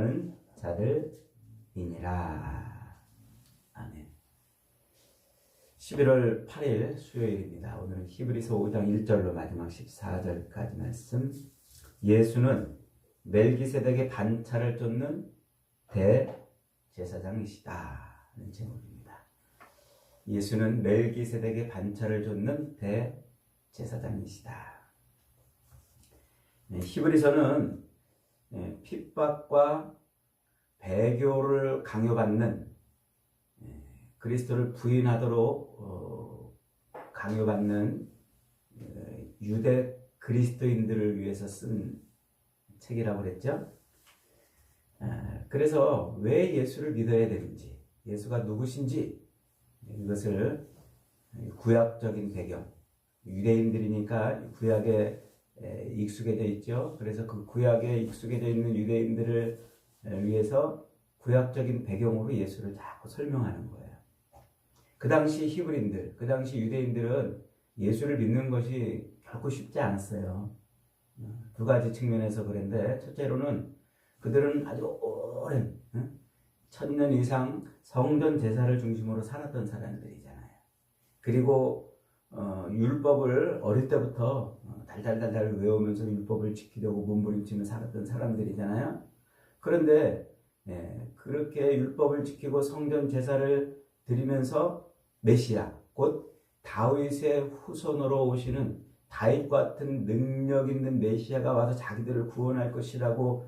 믿는 자들이니라. 아멘. 11월 8일 수요일입니다. 오늘은 히브리서 5장 1절로 마지막 14절까지 말씀. 예수는 멜기세덱의 반차를 쫓는 대제사장이시다 하는 제목입니다. 예수는 멜기세덱의 반차를 쫓는 대제사장이시다. 히브리서는 핍박과 배교를 강요받는, 그리스도를 부인하도록 강요받는 유대 그리스도인들을 위해서 쓴 책이라고 그랬죠. 그래서 왜 예수를 믿어야 되는지, 예수가 누구신지, 이것을 구약적인 배경, 유대인들이니까 구약에 익숙해져 있죠. 그래서 그 구약에 익숙해져 있는 유대인들을 위해서 구약적인 배경으로 예수를 자꾸 설명하는 거예요. 그 당시 히브리인들, 그 당시 유대인들은 예수를 믿는 것이 결코 쉽지 않았어요. 두 가지 측면에서 그런데, 첫째로는 그들은 아주 오랜 1000년 이상 성전 제사를 중심으로 살았던 사람들이잖아요. 그리고 율법을 어릴 때부터 달달달달 외우면서 율법을 지키려고 몸부림치며 살았던 사람들이잖아요. 그런데 그렇게 율법을 지키고 성전 제사를 드리면서 메시아, 곧 다윗의 후손으로 오시는 다윗 같은 능력 있는 메시아가 와서 자기들을 구원할 것이라고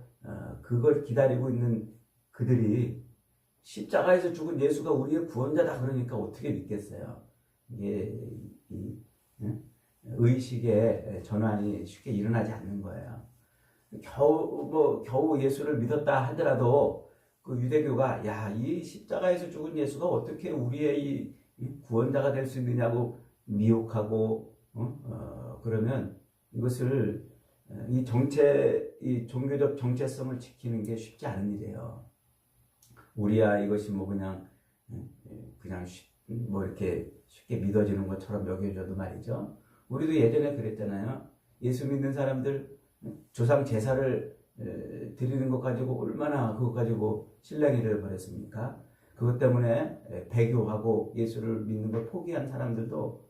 그걸 기다리고 있는 그들이 십자가에서 죽은 예수가 우리의 구원자다 그러니까 어떻게 믿겠어요? 이게 의식의 전환이 쉽게 일어나지 않는 거예요. 겨우 예수를 믿었다 하더라도 그 유대교가 이 십자가에서 죽은 예수가 어떻게 우리의 이 구원자가 될 수 있느냐고 미혹하고 그러면 이것을 이 종교적 정체성을 지키는 게 쉽지 않은 일이에요. 우리야 이것이 그냥 이렇게 쉽게 믿어지는 것처럼 여겨져도 말이죠. 우리도 예전에 그랬잖아요. 예수 믿는 사람들 조상 제사를 드리는 것 가지고 얼마나 그것 가지고 신랑이를 벌였습니까? 그것 때문에 배교하고 예수를 믿는 걸 포기한 사람들도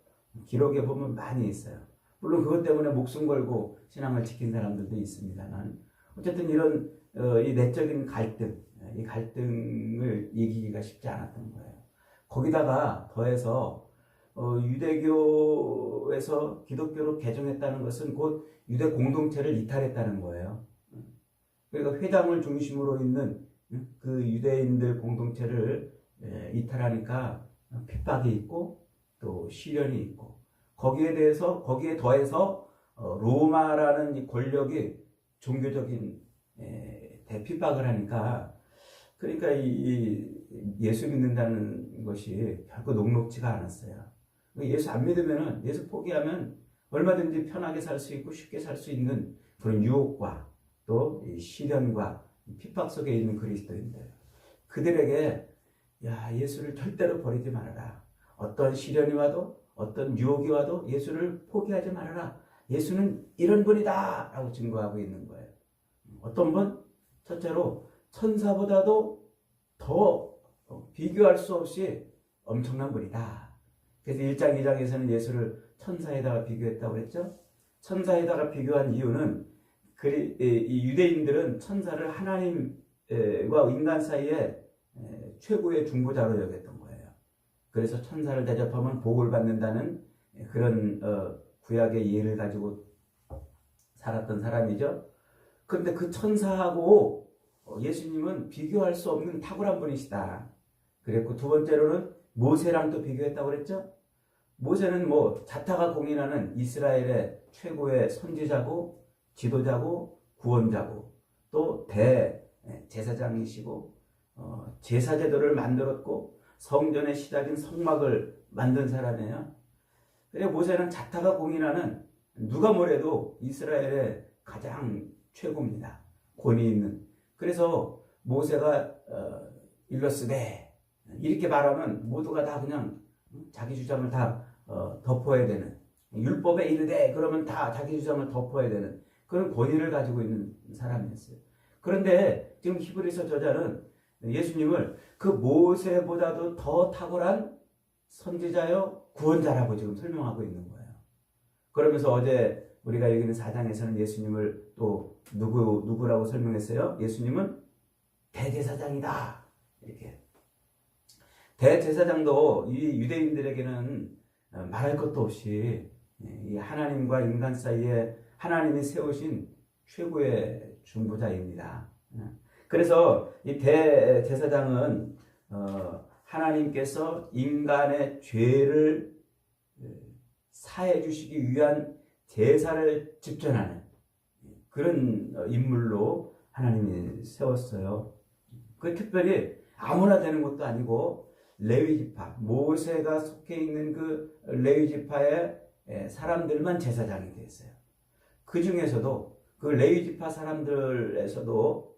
기록에 보면 많이 있어요. 물론 그것 때문에 목숨 걸고 신앙을 지킨 사람들도 있습니다만, 어쨌든 이런 이 내적인 갈등, 이 갈등을 이기기가 쉽지 않았던 거예요. 거기다가 더해서 유대교에서 기독교로 개종했다는 것은 곧 유대 공동체를 이탈했다는 거예요. 그러니까 회당을 중심으로 있는 그 유대인들 공동체를 이탈하니까 핍박이 있고 또 시련이 있고, 거기에 더해서 로마라는 이 권력이 종교적인 대핍박을 하니까, 그러니까 이 예수 믿는다는 것이 결코 녹록지가 않았어요. 예수 안 믿으면은, 예수 포기하면 얼마든지 편하게 살 수 있고 쉽게 살 수 있는 그런 유혹과 또 시련과 핍박 속에 있는 그리스도인들, 그들에게 예수를 절대로 버리지 말아라. 어떤 시련이 와도 어떤 유혹이 와도 예수를 포기하지 말아라. 예수는 이런 분이다 라고 증거하고 있는 거예요. 어떤 분? 첫째로 천사보다도 더 비교할 수 없이 엄청난 분이다. 그래서 1장 2장에서는 예수를 천사에다가 비교했다고 그랬죠. 천사에다가 비교한 이유는 이 유대인들은 천사를 하나님과 인간 사이에 최고의 중보자로 여겼던 거예요. 그래서 천사를 대접하면 복을 받는다는 그런 구약의 예를 가지고 살았던 사람이죠. 그런데 그 천사하고 예수님은 비교할 수 없는 탁월한 분이시다. 그랬고, 두 번째로는 모세랑 또 비교했다고 그랬죠. 모세는 자타가 공인하는 이스라엘의 최고의 선지자고 지도자고 구원자고 또 대제사장이시고 제사제도를 만들었고 성전의 시작인 성막을 만든 사람이에요. 그래, 모세는 자타가 공인하는, 누가 뭐래도 이스라엘의 가장 최고입니다. 권위 있는. 그래서 모세가 일러스되 이렇게 말하면 모두가 다 그냥 자기 주장을 다 덮어야 되는, 율법에 이르되 그러면 다 자기 주장을 덮어야 되는 그런 권위를 가지고 있는 사람이었어요. 그런데 지금 히브리서 저자는 예수님을 그 모세보다도 더 탁월한 선지자요 구원자라고 지금 설명하고 있는 거예요. 그러면서 어제 우리가 여기 있는 4장에서는 예수님을 또 누구라고 설명했어요? 예수님은 대제사장이다. 이렇게. 대제사장도 이 유대인들에게는 말할 것도 없이 이 하나님과 인간 사이에 하나님이 세우신 최고의 중보자입니다. 그래서 이 대제사장은 하나님께서 인간의 죄를 사해 주시기 위한 제사를 집전하는 그런 인물로 하나님이 세웠어요. 그 특별히 아무나 되는 것도 아니고 레위지파, 모세가 속해 있는 그 레위지파의 사람들만 제사장이 됐어요. 그 중에서도 그 레위지파 사람들에서도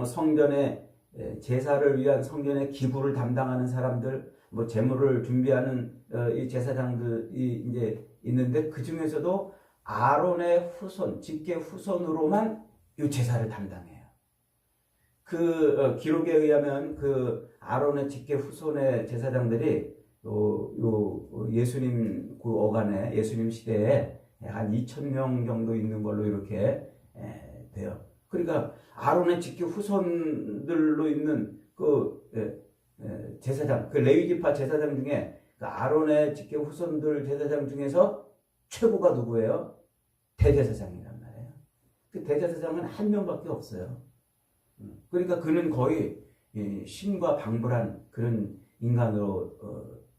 성전의 제사를 위한 성전의 기부를 담당하는 사람들, 뭐 제물을 준비하는 이 제사장들이 이제 있는데 그 중에서도 아론의 후손, 직계 후손으로만 이 제사를 담당해요. 그 기록에 의하면 그 아론의 직계 후손의 제사장들이 예수님 그 어간에 예수님 시대에 한 2,000명 정도 있는 걸로 이렇게 돼요. 그러니까 아론의 직계 후손들로 있는 그 제사장, 그 레위지파 제사장 중에 그 아론의 직계 후손들 제사장 중에서 최고가 누구예요? 대제사장이란 말이에요. 그 대제사장은 한 명밖에 없어요. 그러니까 그는 거의 신과 방불한 그런 인간으로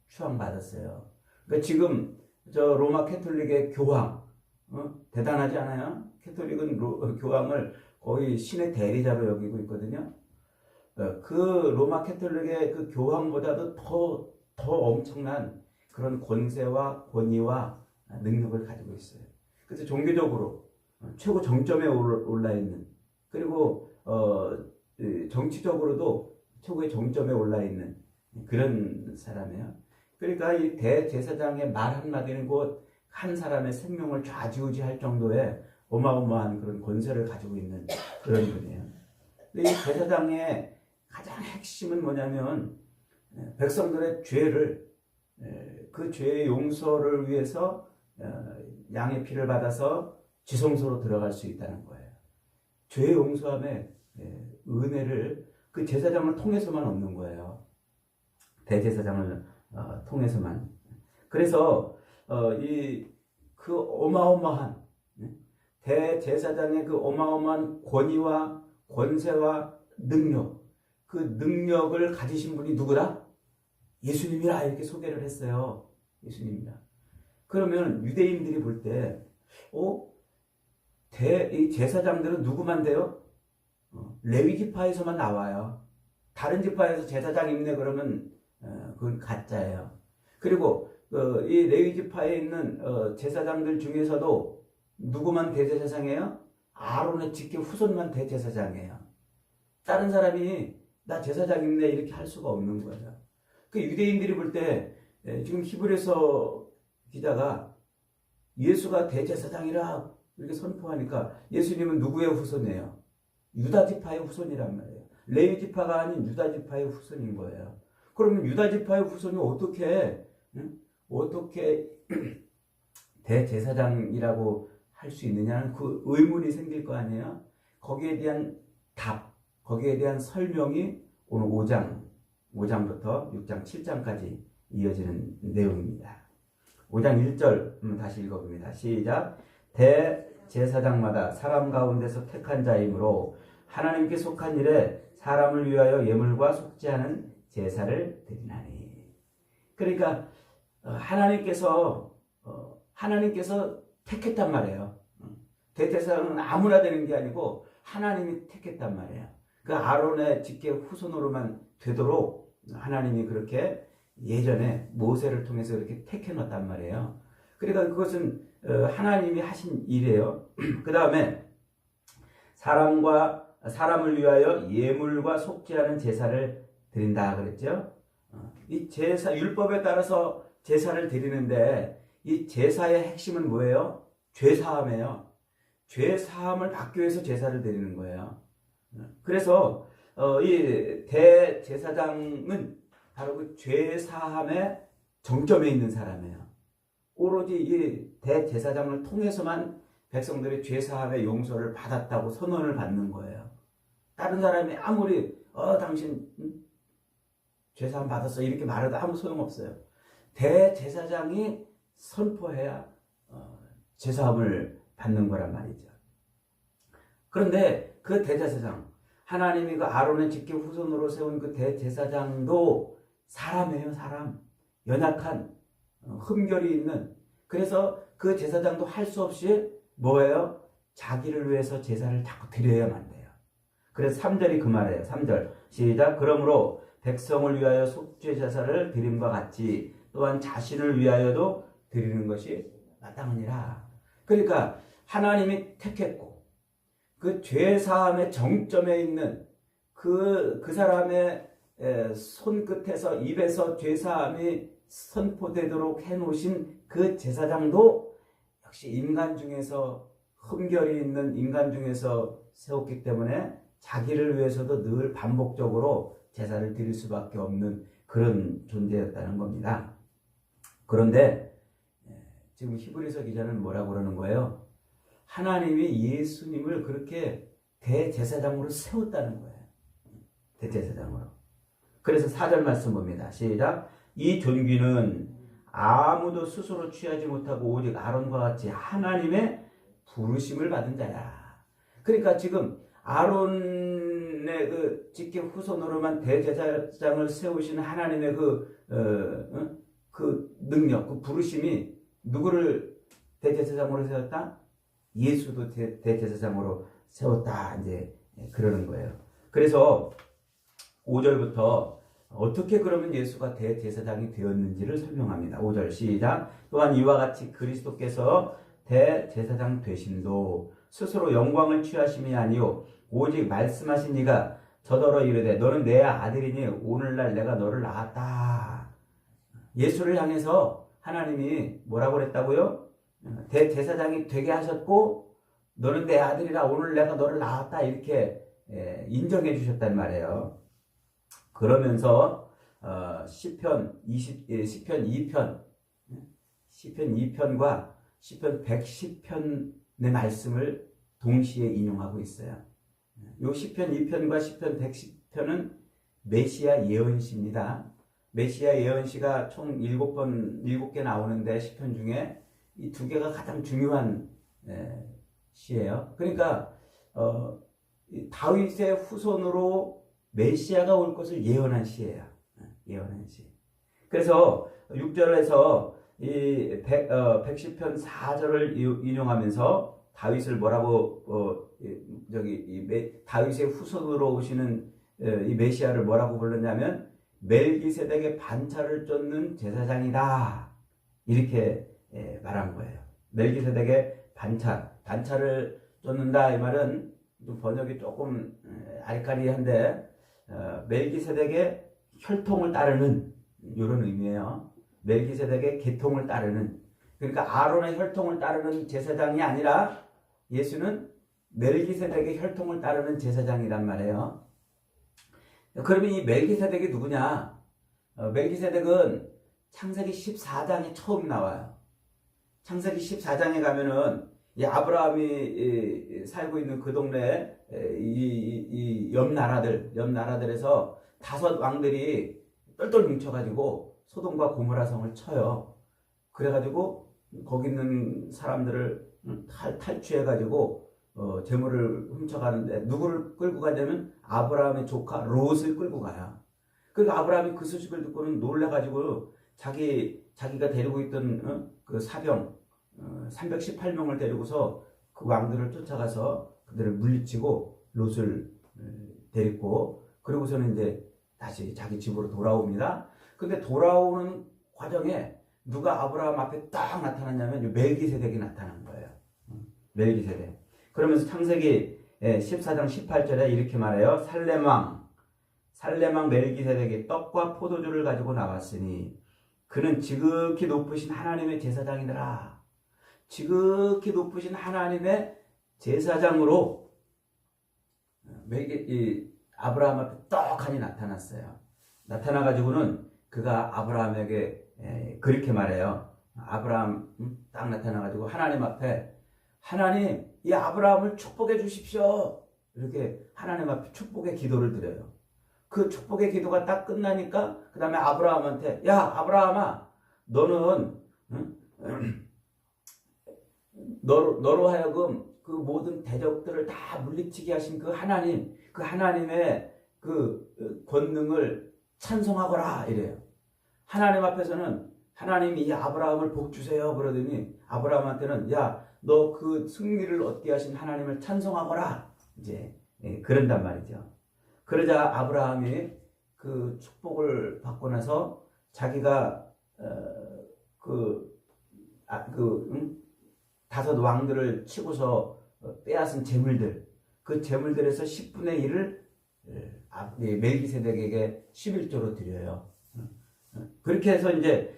추앙받았어요. 그러니까 지금 저 로마 캐톨릭의 교황 대단하지 않아요? 캐톨릭은 교황을 거의 신의 대리자로 여기고 있거든요. 그 로마 캐톨릭의 그 교황보다도 더 엄청난 그런 권세와 권위와 능력을 가지고 있어요. 그래서 종교적으로 최고 정점에 올라 있는, 그리고 정치적으로도 최고의 정점에 올라 있는 그런 사람이에요. 그러니까 이 대제사장의 말 한마디는 곧 한 사람의 생명을 좌지우지할 정도의 어마어마한 그런 권세를 가지고 있는 그런 분이에요. 근데 이 제사장의 가장 핵심은 뭐냐면 백성들의 죄를, 그 죄의 용서를 위해서 양의 피를 받아서 지성소로 들어갈 수 있다는 거예요. 죄 용서함의 은혜를 그 제사장을 통해서만 얻는 거예요. 대제사장을 통해서만. 그래서 그 어마어마한 대제사장의 그 어마어마한 권위와 권세와 능력, 그 능력을 가지신 분이 누구다? 예수님이라 이렇게 소개를 했어요. 예수님이라. 그러면 유대인들이 볼 때, 이 제사장들은 누구만 돼요? 레위 지파에서만 나와요. 다른 지파에서 제사장 있네 그러면 그건 가짜예요. 그리고 이 레위 지파에 있는 제사장들 중에서도 누구만 대제사장이에요? 아론의 직계 후손만 대제사장이에요. 다른 사람이 나 제사장 있네 이렇게 할 수가 없는 거예요. 그 유대인들이 볼 때 지금 히브리서 기자가 예수가 대제사장이라 이렇게 선포하니까 예수님은 누구의 후손이에요? 유다 지파의 후손이란 말이에요. 레위 지파가 아닌 유다 지파의 후손인 거예요. 그러면 유다 지파의 후손이 어떻게 대제사장이라고 할 수 있느냐는 그 의문이 생길 거 아니에요. 거기에 대한 거기에 대한 설명이 오늘 5장부터 6장, 7장까지 이어지는 내용입니다. 5장 1절 다시 읽어봅니다. 시작. 대제사장마다 사람 가운데서 택한 자이므로 하나님께 속한 일에 사람을 위하여 예물과 속죄하는 제사를 드리나니. 그러니까 하나님께서 택했단 말이에요. 대제사장은 아무나 되는 게 아니고 하나님이 택했단 말이에요. 그 아론의 직계 후손으로만 되도록 하나님이 그렇게 예전에 모세를 통해서 이렇게 택해 놨단 말이에요. 그러니까 그것은 하나님이 하신 일이에요. 그 다음에 사람을 위하여 예물과 속죄하는 제사를 드린다 그랬죠. 이 제사, 율법에 따라서 제사를 드리는데 이 제사의 핵심은 뭐예요? 죄사함이에요. 죄 사함을 받기 위해서 제사를 드리는 거예요. 그래서 이 대제사장은 바로 그 죄 사함의 정점에 있는 사람이에요. 오로지 이 대제사장을 통해서만 백성들이 죄 사함의 용서를 받았다고 선언을 받는 거예요. 다른 사람이 아무리 당신 죄 사함 받았어 이렇게 말해도 아무 소용없어요. 대제사장이 선포해야 죄 사함을 받는 거란 말이죠. 그런데 그 대제사장, 하나님이 그 아론의 직계 후손으로 세운 그 대제사장도 사람이에요. 사람. 연약한, 흠결이 있는. 그래서 그 제사장도 할 수 없이 뭐예요? 자기를 위해서 제사를 자꾸 드려야만 돼요. 그래서 3절이 그 말이에요. 3절 시작. 그러므로 백성을 위하여 속죄 제사를 드림과 같이 또한 자신을 위하여도 드리는 것이 마땅하니라. 그러니까 하나님이 택했고 그 죄사함의 정점에 있는 그 사람의 손끝에서 입에서 죄사함이 선포되도록 해놓으신 그 제사장도 역시 인간 중에서 흠결이 있는 인간 중에서 세웠기 때문에 자기를 위해서도 늘 반복적으로 제사를 드릴 수밖에 없는 그런 존재였다는 겁니다. 그런데 지금 히브리서 기자는 뭐라고 그러는 거예요? 하나님이 예수님을 그렇게 대제사장으로 세웠다는 거예요. 대제사장으로. 그래서 4절 말씀 봅니다. 시작. 이 존귀는 아무도 스스로 취하지 못하고 오직 아론과 같이 하나님의 부르심을 받은 자야. 그러니까 지금 아론의 그 직계 후손으로만 대제사장을 세우신 하나님의 그 능력, 그 부르심이 누구를 대제사장으로 세웠다? 예수도 대제사장으로 세웠다. 이제 그러는 거예요. 그래서 5절부터 어떻게 그러면 예수가 대제사장이 되었는지를 설명합니다. 5절 시작. 또한 이와 같이 그리스도께서 대제사장 되심도 스스로 영광을 취하심이 아니요 오직 말씀하신 이가 저더러 이르되 너는 내 아들이니 오늘날 내가 너를 낳았다. 예수를 향해서 하나님이 뭐라고 그랬다고요? 대제사장이 되게 하셨고 너는 내 아들이라 오늘 내가 너를 낳았다 이렇게 인정해 주셨단 말이에요. 그러면서 시편 2편과 시편 110편의 말씀을 동시에 인용하고 있어요. 요 시편 2편과 시편 110편은 메시아 예언시입니다. 메시아 예언시가 총 7개 나오는데 시편 중에 이 2개가 가장 중요한 시예요. 그러니까 다윗의 후손으로 메시아가 올 것을 예언한 시예요. 예언한 시. 그래서 6절에서 이 110편 4절을 인용하면서 다윗을 뭐라고 다윗의 후손으로 오시는 이 메시아를 뭐라고 불렀냐면 멜기세덱의 반차를 쫓는 제사장이다. 이렇게 말한 거예요. 멜기세덱의 반차를 쫓는다 이 말은 좀 번역이 조금 아리까리한데 멜기세덱의 혈통을 따르는 이런 의미예요. 멜기세덱의 계통을 따르는, 그러니까 아론의 혈통을 따르는 제사장이 아니라 예수는 멜기세덱의 혈통을 따르는 제사장이란 말이에요. 그러면 이 멜기세덱이 누구냐? 멜기세덱은 창세기 14장에 처음 나와요. 창세기 14장에 가면은 이 아브라함이 살고 있는 그 동네에 이 옆 나라들에서 5 왕들이 똘똘 뭉쳐가지고 소돔과 고모라 성을 쳐요. 그래가지고 거기 있는 사람들을 탈취해가지고 재물을 훔쳐가는데 누구를 끌고 가냐면 아브라함의 조카 롯을 끌고 가요. 그러니까 아브라함이 그 소식을 듣고는 놀래가지고 자기가 데리고 있던 그 사병 318명을 데리고서 그 왕들을 쫓아가서 그들을 물리치고 롯을 데리고 그러고서는 이제 다시 자기 집으로 돌아옵니다. 근데 돌아오는 과정에 누가 아브라함 앞에 딱 나타났냐면 멜기세덱이 나타난 거예요. 멜기세덱. 그러면서 창세기 14장 18절에 이렇게 말해요. 살렘왕 멜기세덱이 떡과 포도주를 가지고 나왔으니 그는 지극히 높으신 하나님의 제사장이더라. 지극히 높으신 하나님의 제사장으로 아브라함 앞에 떡하니 나타났어요. 나타나가지고는 그가 아브라함에게 그렇게 말해요. 아브라함 딱 나타나가지고 하나님 앞에 하나님 이 아브라함을 축복해 주십시오. 이렇게 하나님 앞에 축복의 기도를 드려요. 그 축복의 기도가 딱 끝나니까 그 다음에 아브라함한테 야 아브라함아 너는 너로 하여금 그 모든 대적들을 다 물리치게 하신 그 하나님의 그 권능을 찬송하거라 이래요. 하나님 앞에서는 하나님이 이 아브라함을 복 주세요 그러더니 아브라함한테는 야 너 그 승리를 얻게 하신 하나님을 찬송하거라 이제 그런단 말이죠. 그러자 아브라함이 그 축복을 받고 나서 자기가 다섯 왕들을 치고서 빼앗은 재물들 그 재물들에서 10분의 1을 멜기세덱에게 11조로 드려요. 그렇게 해서 이제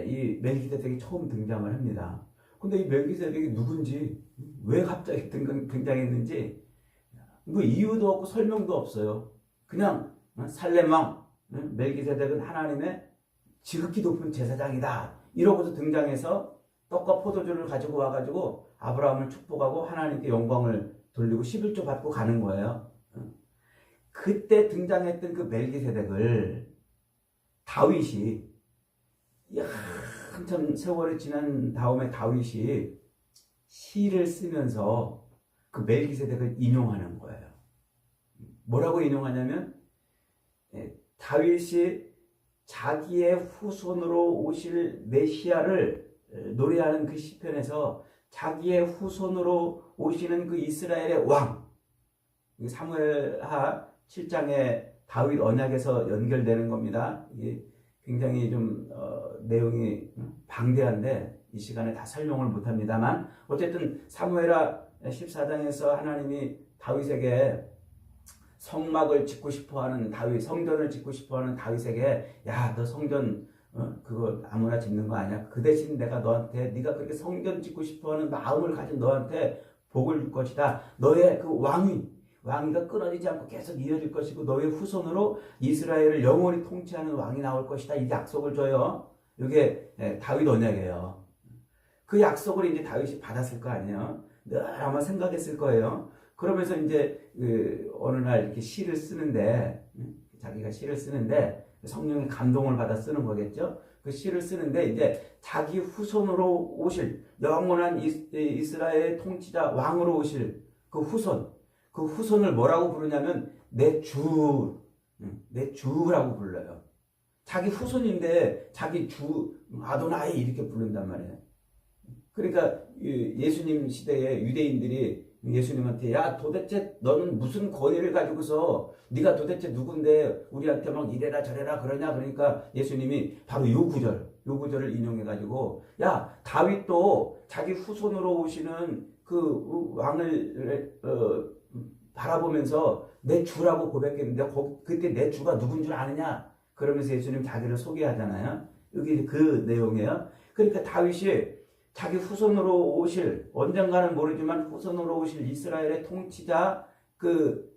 이 멜기세덱이 처음 등장을 합니다. 근데 이 멜기세덱이 누군지 왜 갑자기 등장했는지 뭐 이유도 없고 설명도 없어요. 그냥 살렘 왕 멜기세덱은 하나님의 지극히 높은 제사장이다 이러고서 등장해서 떡과 포도주를 가지고 와가지고 아브라함을 축복하고 하나님께 영광을 돌리고 11조 받고 가는 거예요. 그때 등장했던 그 멜기세덱을 다윗이 한참 세월이 지난 다음에 다윗이 시를 쓰면서 그 멜기세덱을 인용하는 거예요. 뭐라고 인용하냐면 다윗이 자기의 후손으로 오실 메시아를 노래하는 그 시편에서 자기의 후손으로 오시는 그 이스라엘의 왕 사무엘하 7장의 다윗 언약에서 연결되는 겁니다. 이게 굉장히 좀 내용이 방대한데 이 시간에 다 설명을 못합니다만 어쨌든 사무엘하 14장에서 하나님이 다윗에게 성막을 짓고 싶어하는 다윗, 성전을 짓고 싶어하는 다윗에게 야, 너 성전 그거 아무나 짓는 거 아니야. 그 대신 내가 너한테 네가 그렇게 성전 짓고 싶어하는 마음을 가진 너한테 복을 줄 것이다. 너의 그 왕위가 끊어지지 않고 계속 이어질 것이고 너의 후손으로 이스라엘을 영원히 통치하는 왕이 나올 것이다. 이 약속을 줘요. 이게 다윗 언약이에요. 그 약속을 이제 다윗이 받았을 거 아니에요. 늘 아마 생각했을 거예요. 그러면서 이제 어느 날 이렇게 시를 쓰는데 자기가 시를 쓰는데 성령의 감동을 받아 쓰는 거겠죠. 그 시를 쓰는데 이제 자기 후손으로 오실 영원한 이스라엘의 통치자 왕으로 오실 그 후손을 뭐라고 부르냐면 내 주라고 불러요. 자기 후손인데 자기 주 아도나이 이렇게 부른단 말이에요. 그러니까 예수님 시대에 유대인들이 예수님한테 야 도대체 너는 무슨 권위를 가지고서 네가 도대체 누군데 우리한테 막 이래라 저래라 그러냐 그러니까 예수님이 바로 요 구절을 인용해가지고 야 다윗도 자기 후손으로 오시는 그 왕을 바라보면서 내 주라고 고백했는데 그때 내 주가 누군 줄 아느냐 그러면서 예수님 자기를 소개하잖아요. 여기 그 내용이에요. 그러니까 다윗이 자기 후손으로 오실 언젠가는 모르지만 후손으로 오실 이스라엘의 통치자 그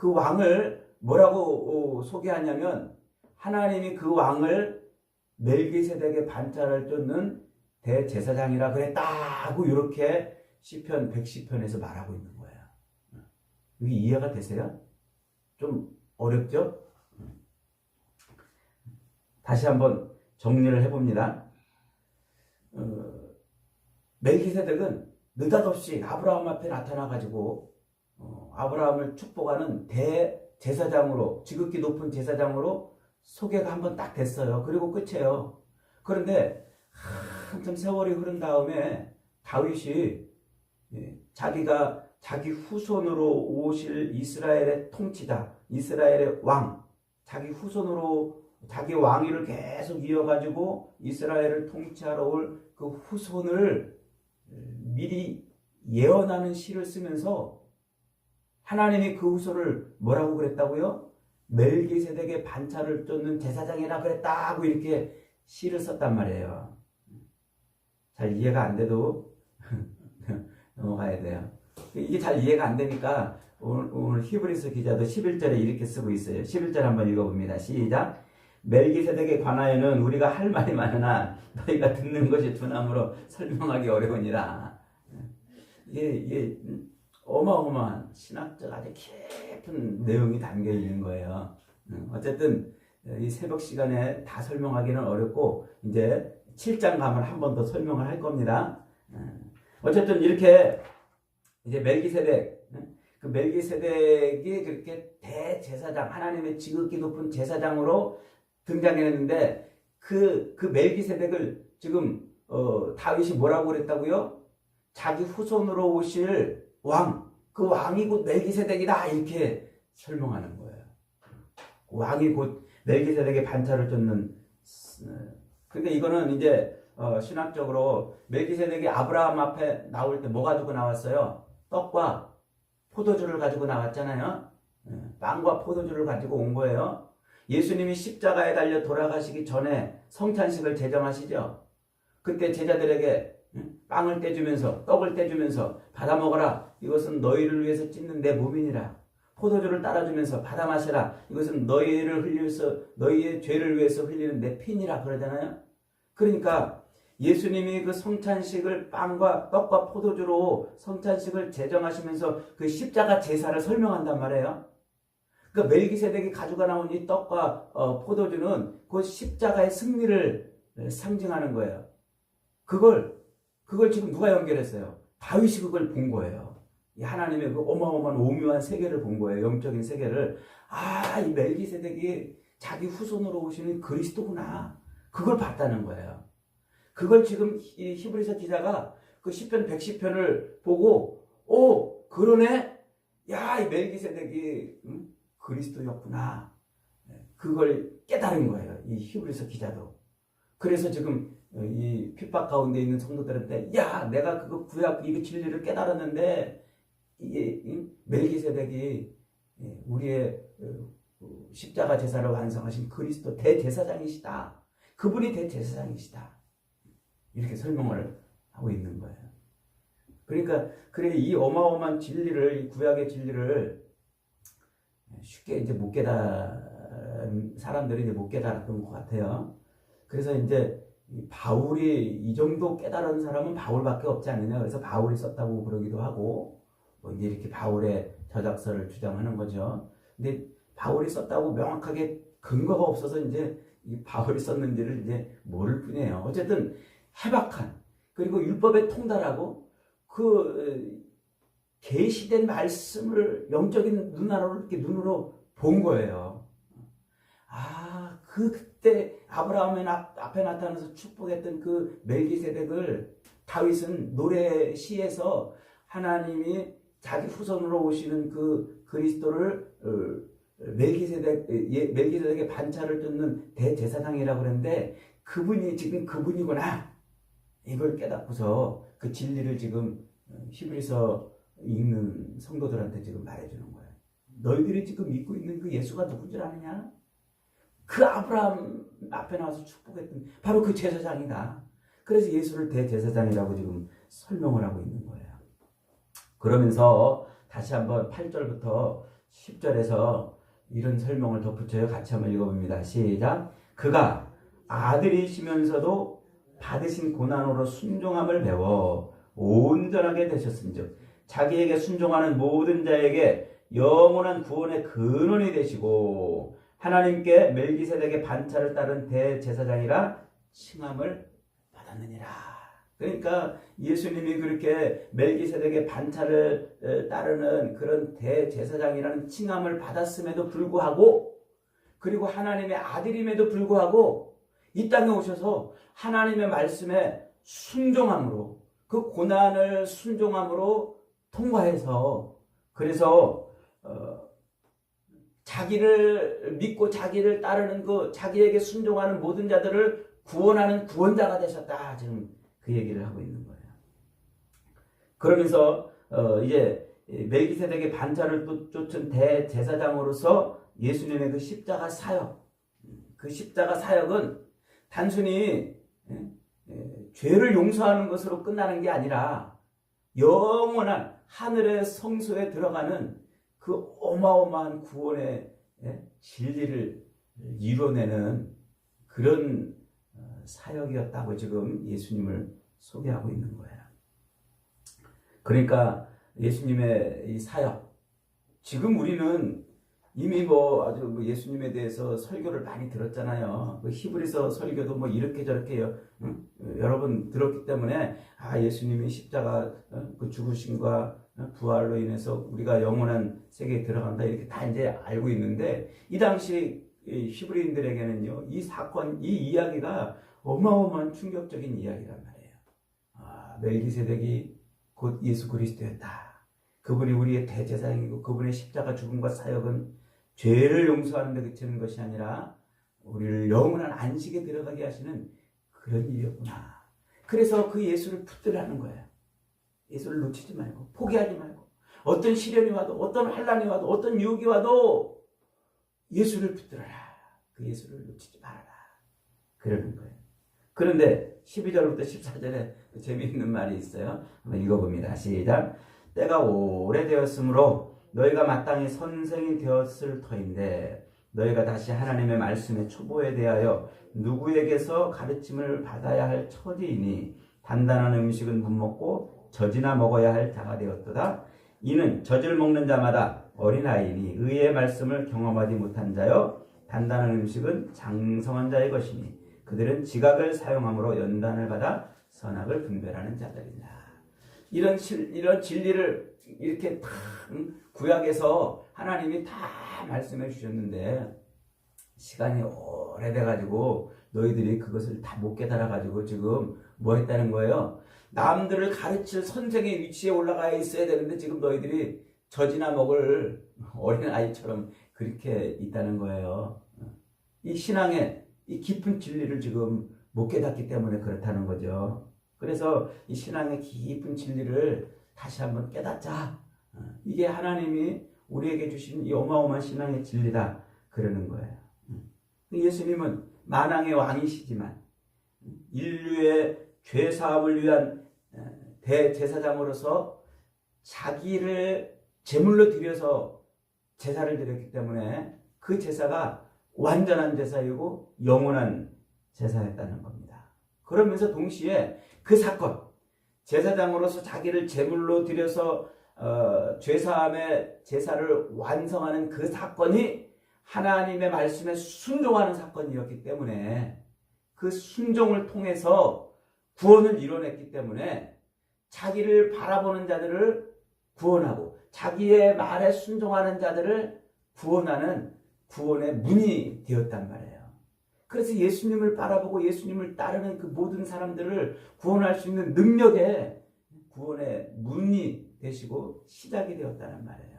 왕을 뭐라고 소개하냐면 하나님이 그 왕을 멜기세덱의 반차를 쫓는 대제사장이라 그랬다고 이렇게 시편 110편에서 말하고 있는 거예요. 여기 이해가 되세요? 좀 어렵죠? 다시 한번 정리를 해봅니다. 멜기세덱은 느닷없이 아브라함 앞에 나타나가지고 아브라함을 축복하는 대제사장으로 지극히 높은 제사장으로 소개가 한번 딱 됐어요. 그리고 끝이에요. 그런데 한참 세월이 흐른 다음에 다윗이 자기가 자기 후손으로 오실 이스라엘의 통치자, 이스라엘의 왕, 자기 후손으로 자기 왕위를 계속 이어가지고 이스라엘을 통치하러 올 그 후손을 미리 예언하는 시를 쓰면서 하나님이 그 후손을 뭐라고 그랬다고요? 멜기세덱의 반차를 쫓는 제사장이라 그랬다고 이렇게 시를 썼단 말이에요. 잘 이해가 안 돼도 넘어가야 돼요. 이게 잘 이해가 안 되니까 오늘 히브리서 기자도 11절에 이렇게 쓰고 있어요. 11절 한번 읽어봅니다. 시작. 멜기세덱에 관하여는 우리가 할 말이 많으나 너희가 듣는 것이 둔함으로 설명하기 어려우니라. 이게 어마어마한 신학적 아주 깊은 내용이 담겨 있는 거예요. 어쨌든 이 새벽 시간에 다 설명하기는 어렵고 이제 7장 가면 한 번 더 설명을 할 겁니다. 어쨌든 이렇게 이제 멜기세덱, 그 멜기세덱이 그렇게 대제사장, 하나님의 지극히 높은 제사장으로 등장했는데 그 멜기세덱을 지금 다윗이 뭐라고 그랬다고요? 자기 후손으로 오실 왕, 그 왕이 곧 멜기세덱이다 이렇게 설명하는 거예요. 왕이 곧 멜기세덱의 반차를 쫓는. 근데 이거는 이제 신학적으로 멜기세덱이 아브라함 앞에 나올 때 뭐 가지고 나왔어요? 떡과 포도주를 가지고 나왔잖아요. 빵과 포도주를 가지고 온 거예요. 예수님이 십자가에 달려 돌아가시기 전에 성찬식을 제정하시죠. 그때 제자들에게 빵을 떼주면서 떡을 떼주면서 받아 먹어라. 이것은 너희를 위해서 찢는 내 몸이니라. 포도주를 따라주면서 받아 마셔라. 이것은 너희의 죄를 위해서 흘리는 내 피니라 그러잖아요. 그러니까 예수님이 그 성찬식을 빵과 떡과 포도주로 성찬식을 제정하시면서 그 십자가 제사를 설명한단 말이에요. 그러니까 멜기세덱이 가져가 나온 이 떡과 포도주는 그 십자가의 승리를 상징하는 거예요. 그걸 지금 누가 연결했어요? 다윗이 그걸 본 거예요. 이 하나님의 그 어마어마한 오묘한 세계를 본 거예요. 영적인 세계를. 이 멜기세덱이 자기 후손으로 오시는 그리스도구나. 그걸 봤다는 거예요. 그걸 지금 이 히브리서 기자가 그 시편 110편을 보고 그러네. 이 멜기세덱이 그리스도였구나. 그걸 깨달은 거예요. 이 히브리서 기자도. 그래서 지금 이 핍박 가운데 있는 성도들한테 내가 그거 구약 이 진리를 깨달았는데 이게 멜기세덱이 우리의 십자가 제사를 완성하신 그리스도 대제사장이시다. 그분이 대제사장이시다. 이렇게 설명을 하고 있는 거예요. 그러니까 이 어마어마한 진리를, 이 구약의 진리를 쉽게 이제 못 깨달은 사람들이 이제 못 깨달았던 것 같아요. 그래서 이제 바울이 이 정도 깨달은 사람은 바울밖에 없지 않느냐. 그래서 바울이 썼다고 그러기도 하고 이제 이렇게 바울의 저작서를 주장하는 거죠. 근데 바울이 썼다고 명확하게 근거가 없어서 이제 이 바울이 썼는지를 이제 모를 뿐이에요. 어쨌든 해박한, 그리고 율법에 통달하고 그 계시된 말씀을 영적인 눈으로 본 거예요. 그때 아브라함의 앞에 나타나서 축복했던 그 멜기세덱을 다윗은 노래 시에서 하나님이 자기 후손으로 오시는 그 그리스도를 멜기세덱의 반차를 쫓는 대제사장이라고 그랬는데 그분이 지금 그분이구나. 이걸 깨닫고서 그 진리를 지금 히브리서 읽는 성도들한테 지금 말해주는 거예요. 너희들이 지금 믿고 있는 그 예수가 누군 줄 아느냐? 그 아브라함 앞에 나와서 축복했던 바로 그 제사장이다. 그래서 예수를 대제사장이라고 지금 설명을 하고 있는 거예요. 그러면서 다시 한번 8절부터 10절에서 이런 설명을 덧붙여요. 같이 한번 읽어봅니다. 시작. 그가 아들이시면서도 받으신 고난으로 순종함을 배워 온전하게 되셨은즉 자기에게 순종하는 모든 자에게 영원한 구원의 근원이 되시고 하나님께 멜기세덱의 반차를 따른 대제사장이라 칭함을 받았느니라. 그러니까 예수님이 그렇게 멜기세덱의 반차를 따르는 그런 대제사장이라는 칭함을 받았음에도 불구하고, 그리고 하나님의 아들임에도 불구하고 이 땅에 오셔서 하나님의 말씀에 순종함으로, 그 고난을 순종함으로 통과해서, 그래서 자기를 믿고 자기를 따르는 그 자기에게 순종하는 모든 자들을 구원하는 구원자가 되셨다. 지금 그 얘기를 하고 있는 거예요. 그러면서 이제 멜기세덱의 반차를 쫓은 대제사장으로서 예수님의 그 십자가 사역, 그 십자가 사역은 단순히 죄를 용서하는 것으로 끝나는 게 아니라 영원한 하늘의 성소에 들어가는 그 어마어마한 구원의 진리를 이뤄내는 그런 사역이었다고 지금 예수님을 소개하고 있는 거예요. 그러니까 예수님의 이 사역, 지금 우리는 이미 아주 예수님에 대해서 설교를 많이 들었잖아요. 그 히브리서 설교도 이렇게 저렇게 여러분 들었기 때문에 예수님이 십자가 그 죽으심과 부활로 인해서 우리가 영원한 세계에 들어간다 이렇게 다 이제 알고 있는데, 이 당시 히브리인들에게는요, 이 사건, 이 이야기가 어마어마한 충격적인 이야기란 말이에요. 멜기세덱이 곧 예수 그리스도였다. 그분이 우리의 대제사장이고 그분의 십자가 죽음과 사역은 죄를 용서하는 데 그치는 것이 아니라 우리를 영원한 안식에 들어가게 하시는 그런 일이었구나. 그래서 그 예수를 붙들라는 거예요. 예수를 놓치지 말고, 포기하지 말고, 어떤 시련이 와도, 어떤 환난이 와도, 어떤 유혹이 와도 예수를 붙들어라. 그 예수를 놓치지 말아라. 그러는 거예요. 그런데 12절부터 14절에 재미있는 말이 있어요. 한번 읽어봅니다. 시작. 때가 오래되었으므로 너희가 마땅히 선생이 되었을 터인데 너희가 다시 하나님의 말씀의 초보에 대하여 누구에게서 가르침을 받아야 할 처지이니 단단한 음식은 못 먹고 젖이나 먹어야 할 자가 되었도다. 이는 젖을 먹는 자마다 어린아이니 의의 말씀을 경험하지 못한 자여 단단한 음식은 장성한 자의 것이니 그들은 지각을 사용함으로 연단을 받아 선악을 분별하는 자들이다. 이런 진리를 이렇게 다 구약에서 하나님이 다 말씀해 주셨는데 시간이 오래돼가지고 너희들이 그것을 다 못 깨달아가지고 지금 뭐 했다는 거예요? 남들을 가르칠 선생의 위치에 올라가 있어야 되는데 지금 너희들이 젖이나 먹을 어린아이처럼 그렇게 있다는 거예요. 이 신앙의 이 깊은 진리를 지금 못 깨닫기 때문에 그렇다는 거죠. 그래서 이 신앙의 깊은 진리를 다시 한번 깨닫자. 이게 하나님이 우리에게 주신 이 어마어마한 신앙의 진리다. 그러는 거예요. 예수님은 만왕의 왕이시지만 인류의 죄사함을 위한 대제사장으로서 자기를 제물로 드려서 제사를 드렸기 때문에 그 제사가 완전한 제사이고 영원한 제사였다는 겁니다. 그러면서 동시에 그 사건, 제사장으로서 자기를 제물로 드려서 죄사함의 제사를 완성하는 그 사건이 하나님의 말씀에 순종하는 사건이었기 때문에 그 순종을 통해서 구원을 이뤄냈기 때문에 자기를 바라보는 자들을 구원하고 자기의 말에 순종하는 자들을 구원하는 구원의 문이 되었단 말이에요. 그래서 예수님을 바라보고 예수님을 따르는 그 모든 사람들을 구원할 수 있는 능력의 구원의 문이 되시고 시작이 되었다는 말이에요.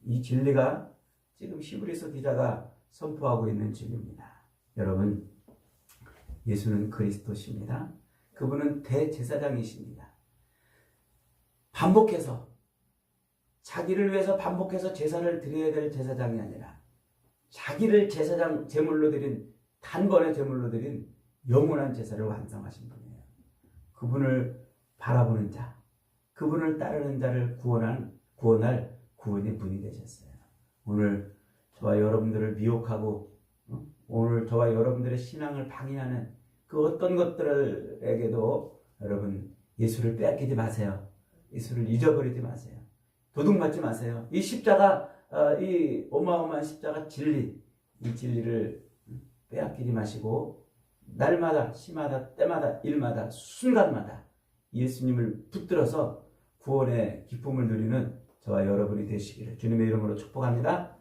이 진리가 지금 히브리서 기자가 선포하고 있는 진리입니다. 여러분, 예수는 그리스도십니다. 그분은 대제사장이십니다. 반복해서 자기를 위해서 반복해서 제사를 드려야 될 제사장이 아니라 자기를 제사장 제물로 드린 단번에 제물로 드린 영원한 제사를 완성하신 분이에요. 그분을 바라보는 자, 그분을 따르는 자를 구원할 구원의 분이 되셨어요. 오늘 저와 여러분들을 미혹하고 오늘 저와 여러분들의 신앙을 방해하는 그 어떤 것들에게도 여러분 예수를 빼앗기지 마세요. 예수를 잊어버리지 마세요. 도둑맞지 마세요. 이 십자가, 이 어마어마한 십자가 진리, 이 진리를 빼앗기지 마시고 날마다, 시마다, 때마다, 일마다, 순간마다 예수님을 붙들어서 구원의 기쁨을 누리는 저와 여러분이 되시기를 주님의 이름으로 축복합니다.